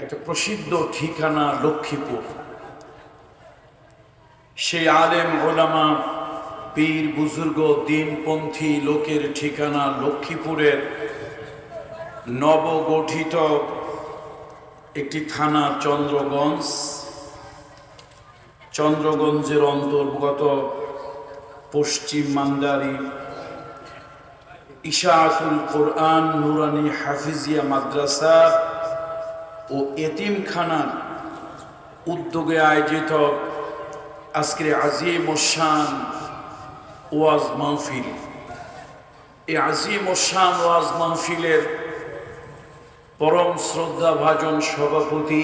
একটা প্রসিদ্ধ ঠিকানা লক্ষ্মীপুর। সেই আলেম ওলামা পীর বুজুর্গ দিনপন্থী লোকের ঠিকানা লক্ষ্মীপুরের নবগঠিত একটি থানা চন্দ্রগঞ্জের অন্তর্গত পশ্চিম মান্দারি ইশাআতুল কোরআন নুরানি হাফিজিয়া মাদ্রাসা ও এতিমখানার উদ্যোগে আয়োজিত আজকের আজিম ও শান ওয়াজ মাহফিল। এই আজিম ও শান ওয়াজ মাহফিলের পরম শ্রদ্ধা ভাজন সভাপতি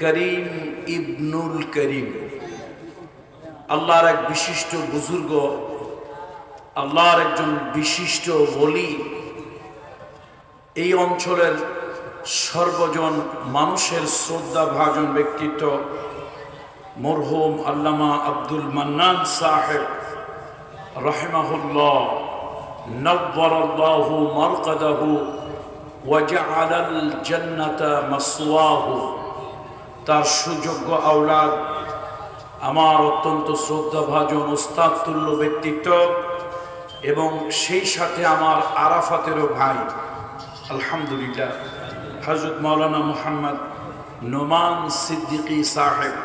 করিম ইবনুল করিম, আল্লাহর এক বিশিষ্ট বুজুর্গ, আল্লাহর একজন বিশিষ্ট ওলি, এই অঞ্চলের সর্বজন মানুষের শ্রদ্ধা ভাজন ব্যক্তিত্ব মরহুম আল্লামা আব্দুল মান্নান সাহেব রাহিমাহুল্লাহ নব্বরাল্লাহু মারকাদাহু ওয়া জাআলাল জান্নাতা মাসওয়াহু। তার সুযোগ্য আওলাদ, আমার অত্যন্ত শ্রদ্ধাভাজন উস্তাদ তুল্য ব্যক্তিত্ব এবং সেই সাথে আমার আরাফাতেরও ভাই আলহামদুলিল্লাহ হযরত মাওলানা মুহাম্মদ নোমান সিদ্দিকী সাহেব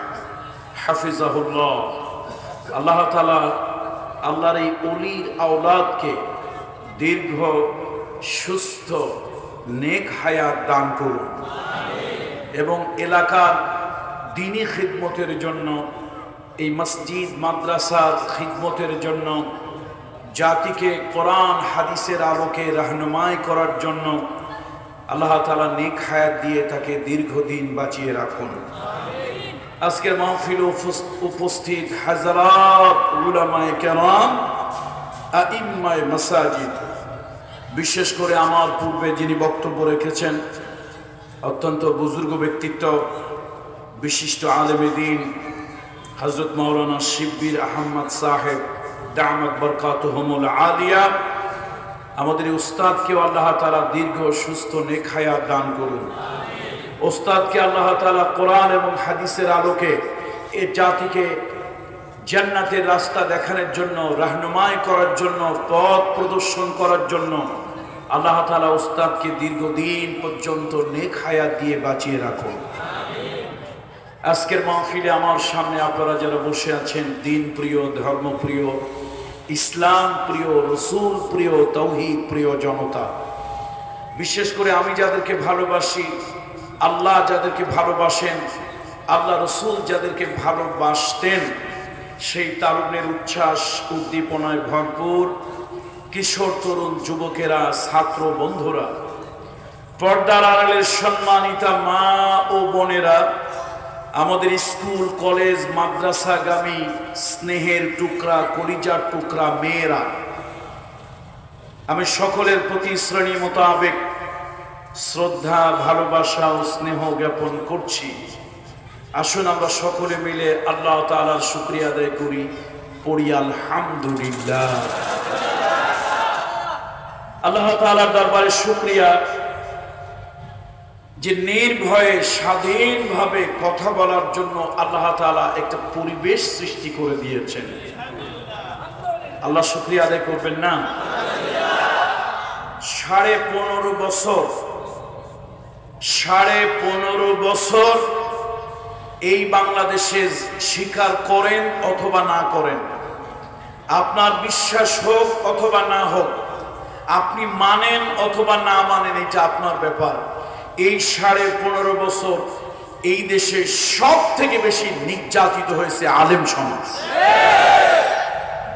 হাফিজাহুল্লাহ। আল্লাহ তাআলা আল্লাহর এই অলির আওলাদকে দীর্ঘ সুস্থ নেক হায়াত দান করুন এবং এলাকার দ্বীনি খিদমতের জন্য, এই মসজিদ মাদ্রাসার খিদমতের জন্য, জাতিকে কোরআন হাদিসের আলোকে রাহনুমাই করার জন্য আল্লাহ তাআলা নেক হায়াত দিয়ে তাকে দীর্ঘদিন বাঁচিয়ে রাখুন। আজকের মাহফিলে উপস্থিত হাজারাত উলামায়ে কেরাম, আইম্মায়ে মাসাজিদ, বিশেষ করে আমার পূর্বে যিনি বক্তব্য রেখেছেন অত্যন্ত বুজুর্গ ব্যক্তিত্ব বিশিষ্ট আলেমে দ্বীন হযরত মাওলানা শিব্বির আহমদ সাহেব দামাত বরকাতুহুমুল আলিয়া, আমাদের উস্তাদকেও আল্লাহ তাআলা দীর্ঘ সুস্থ নেক হায়াত দান করুন। উস্তাদকে আল্লাহ তাআলা কোরআন এবং হাদিসের আলোকে এ জাতিকে জান্নাতের রাস্তা দেখানোর জন্য, রাহনুমাই করার জন্য, পথ প্রদর্শন করার জন্য আল্লাহ তাআলা উস্তাদকে দীর্ঘদিন পর্যন্ত নেক হায়াত দিয়ে বাঁচিয়ে রাখুন। আজকের মাহফিলে আমার সামনে আপনারা যারা বসে আছেন, দিন প্রিয়, ধর্মপ্রিয়, ইসলাম প্রিয়, রসুল প্রিয়, তাওহীদ প্রিয় জনতা, বিশেষ করে আমি যাদেরকে ভালোবাসি, আল্লাহ যাদেরকে ভালোবাসেন, আল্লাহ রসুল যাদেরকে ভালোবাসতেন, সেই তারুণ্যের উচ্ছ্বাস উদ্দীপনায় ভরপুর কিশোর তরুণ যুবকেরা, ছাত্র বন্ধুরা, পর্দার আড়ালের সম্মানিতা মা ও বোনেরা, আমাদের স্কুল কলেজ মাদ্রাসাগামী স্নেহের টুকরা, কলিজার টুকরা মেয়েরা, আমি সকলের প্রতি শ্রেণী মোতাবেক শ্রদ্ধা, ভালোবাসা ও স্নেহ জ্ঞাপন করছি। আসুন আমরা সকলে মিলে আল্লাহ তাআলার শুকরিয়া আদায় করি, পড়ি আলহামদুলিল্লাহ। আল্লাহ তাআলার দরবারে শুকরিয়া যে নির্ভয়ে স্বাধীনভাবে কথা বলার জন্য আল্লাহ তাআলা একটা পরিবেশ সৃষ্টি করে দিয়েছেন। আল্লাহ শুকরিয়া আদায় করবেন না? 15.5 বছর এই বাংলাদেশে স্বীকার করেন অথবা না করেন, আপনার বিশ্বাস হোক অথবা না হোক, আপনি মানেন অথবা না মানেন, এটা আপনার ব্যাপার। এই 15.5 বছর এই দেশে সব থেকে বেশি নির্যাতিত হয়েছে আলেম সমাজ।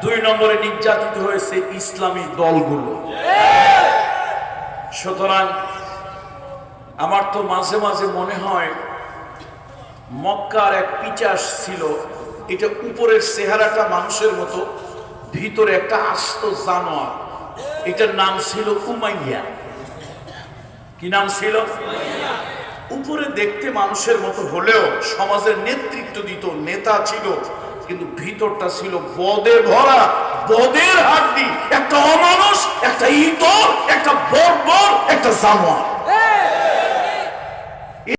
2 নম্বরে নির্যাতিত হয়েছে ইসলামী দলগুলো। সুতরাং আমার তো মাঝে মাঝে মনে হয় মক্কার এক পিচাস ছিল, এটা উপরের চেহারাটা মানুষের মতো, ভিতরে একটা আস্ত জানোয়ার। এটার নাম ছিল উমাইয়া। কি নাম ছিল? উপরে দেখতে মানুষের মতো হলেও সমাজের নেতৃত্ব দিত, নেতা ছিল, কিন্তু ভিতরটা ছিল বদে ভরা, বদের হাড্ডি, একটা অমানুষ, একটা ইতর, একটা বর্বর, একটা জানোয়ার।